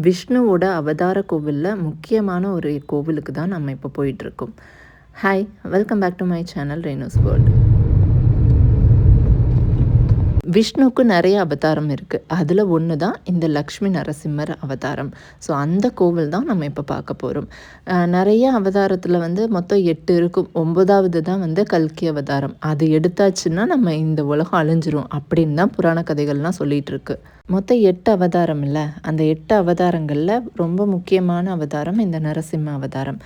விஷ்ணுவோட அவதார கோவிலில் முக்கியமான ஒரு கோவிலுக்கு தான் நம்ம இப்போ போயிட்டுருக்கோம். Hi, welcome back to my channel Renu's world. விஷ்ணுவுக்கு நிறைய அவதாரம் இருக்குது. அதில் ஒன்று தான் இந்த லக்ஷ்மி நரசிம்மர் அவதாரம். ஸோ அந்த கோவில் தான் நம்ம இப்போ பார்க்க போகிறோம். நிறைய அவதாரத்தில் வந்து மொத்தம் 8 இருக்கும். 9வது தான் வந்து கல்கி அவதாரம். அது எடுத்தாச்சுன்னா நம்ம இந்த உலகம் அழிஞ்சிரும் அப்படின்னு தான் புராண கதைகள்லாம் சொல்லிகிட்டு இருக்கு. மொத்தம் 8 அவதாரம் இல்லை, அந்த 8 அவதாரங்களில் ரொம்ப முக்கியமான அவதாரம் இந்த நரசிம்ம அவதாரம்.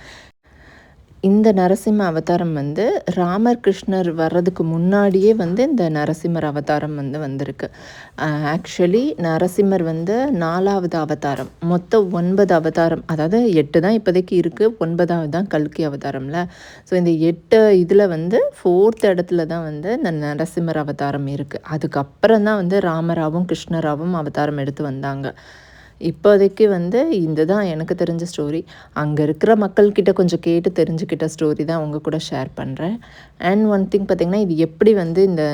இந்த நரசிம்ம அவதாரம் வந்து ராமர் கிருஷ்ணர் வர்றதுக்கு முன்னாடியே வந்து இந்த நரசிம்மர் அவதாரம் வந்து வந்திருக்கு. ஆக்சுவலி நரசிம்மர் வந்து 4வது அவதாரம். மொத்தம் 9 அவதாரம், அதாவது 8 தான் இப்போதைக்கு இருக்குது, 9வது தான் கல்கி அவதாரம்ல. ஸோ இந்த 8 இதில் வந்து 4th இடத்துல தான் வந்து இந்த நரசிம்மர் அவதாரம் இருக்குது. அதுக்கப்புறம் தான் வந்து ராமராவும் கிருஷ்ணராவும் அவதாரம் எடுத்து வந்தாங்க. இப்போதைக்கு வந்து இந்த தான் எனக்கு தெரிஞ்ச ஸ்டோரி. அங்கே இருக்கிற மக்கள்கிட்ட கொஞ்சம் கேட்டு தெரிஞ்சுக்கிட்ட ஸ்டோரி தான் உங்கள் கூட ஷேர் பண்ணுறேன். அண்ட் ஒன் திங் பார்த்திங்கன்னா, இது எப்படி வந்து இந்த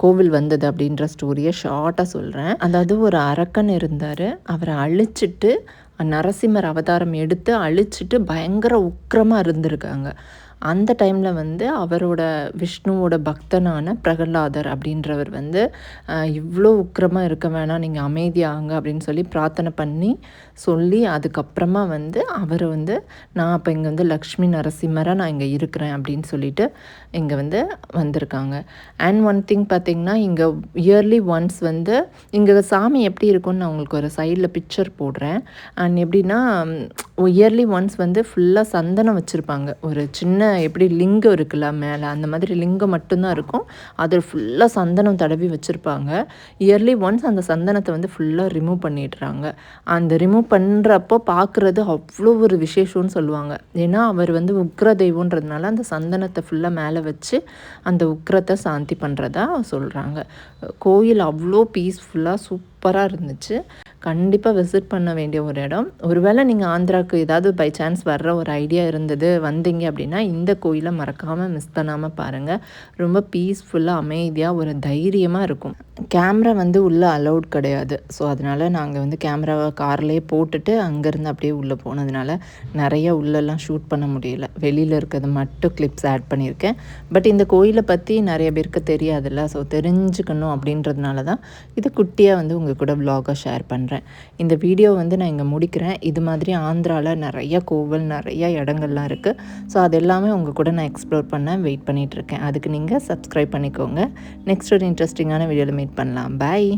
கோவில் வந்தது அப்படின்ற ஸ்டோரியை ஷார்ட்டாக சொல்கிறேன். அதாவது ஒரு அரக்கன் இருந்தார். அவரை அழிச்சிட்டு நரசிம்மர் அவதாரம் எடுத்து அழிச்சிட்டு பயங்கர உக்கிரமாக இருந்திருக்காங்க. அந்த டைமில் வந்து அவரோட விஷ்ணுவோட பக்தனான பிரகலாதர் அப்படின்றவர் வந்து இவ்வளோ உக்கிரமாக இருக்க வேணாம், நீங்கள் அமைதியாங்க அப்படின்னு சொல்லி பிரார்த்தனை பண்ணி சொல்லி அதுக்கப்புறமா வந்து அவர் வந்து நான் அப்போ இங்கே வந்து லக்ஷ்மி நரசிம்மராக நான் இங்கே இருக்கிறேன் அப்படின்னு சொல்லிட்டு இங்கே வந்து வந்திருக்காங்க. அண்ட் ஒன் திங் பார்த்திங்கன்னா, இங்கே இயர்லி ஒன்ஸ் வந்து இங்கே சாமி எப்படி இருக்கும்னு நான் உங்களுக்கு ஒரு சைடில் பிக்சர் போடுறேன். அண்ட் எப்படின்னா, இயர்லி ஒன்ஸ் வந்து ஃபுல்லாக சந்தனம் வச்சுருப்பாங்க. ஒரு சின்ன எப்படி லிங்கம் இருக்குல்ல மேலே, அந்த மாதிரி லிங்கம் மட்டும்தான் இருக்கும். அதில் ஃபுல்லாக சந்தனம் தடவி வச்சுருப்பாங்க. இயர்லி ஒன்ஸ் அந்த சந்தனத்தை வந்து ஃபுல்லாக ரிமூவ் பண்ணிடுறாங்க. அந்த ரிமூவ் பண்ணுறப்போ பார்க்குறது அவ்வளோ ஒரு விசேஷம்னு சொல்லுவாங்க. ஏன்னா அவர் வந்து உக்ர தெய்வன்றதுனால அந்த சந்தனத்தை ஃபுல்லாக மேலே வச்சு அந்த உக்ரத்தை சாந்தி பண்ணுறதா சொல்கிறாங்க. கோயில் அவ்வளோ பீஸ்ஃபுல்லாக சூப்பராக இருந்துச்சு. கண்டிப்பாக விசிட் பண்ண வேண்டிய ஒரு இடம். ஒருவேளை நீங்கள் ஆந்திராவுக்கு ஏதாவது பை சான்ஸ் வர்ற ஒரு ஐடியா இருந்தது வந்தீங்க அப்படின்னா இந்த கோயிலை மறக்காமல் மிஸ் பண்ணாமல் பாருங்கள். ரொம்ப பீஸ்ஃபுல்லாக அமைதியாக ஒரு தைரியமாக இருக்கும். கேமரா வந்து உள்ளே அலௌட் கிடையாது. ஸோ அதனால் நாங்கள் வந்து கேமராவை கார்லேயே போட்டுட்டு அங்கேருந்து அப்படியே உள்ளே போனதுனால நிறைய உள்ளெல்லாம் ஷூட் பண்ண முடியல. வெளியில் இருக்கிறது மட்டும் கிளிப்ஸ் ஆட் பண்ணியிருக்கேன். பட் இந்த கோயிலை பற்றி நிறைய பேருக்கு தெரியாதுல்ல. ஸோ தெரிஞ்சுக்கணும் அப்படின்றதுனால தான் இது குட்டியாக வந்து உங்கள் கூட விலாகாக ஷேர் பண்ணுறேன். இந்த வீடியோ வந்து நான் இங்கே முடிக்கிறேன். இது மாதிரி ஆந்திராவில் நிறைய கோவில், நிறைய இடங்கள்லாம் இருக்குது. ஸோ அது எல்லாமே உங்கள் கூட நான் எக்ஸ்ப்ளோர் பண்ண வெயிட் பண்ணிகிட்ருக்கேன். அதுக்கு நீங்கள் சப்ஸ்கிரைப் பண்ணிக்கோங்க. நெக்ஸ்ட் ஒரு இன்ட்ரெஸ்டிங்கான வீடியோவில் மீட் பண்ணலாம். பாய்.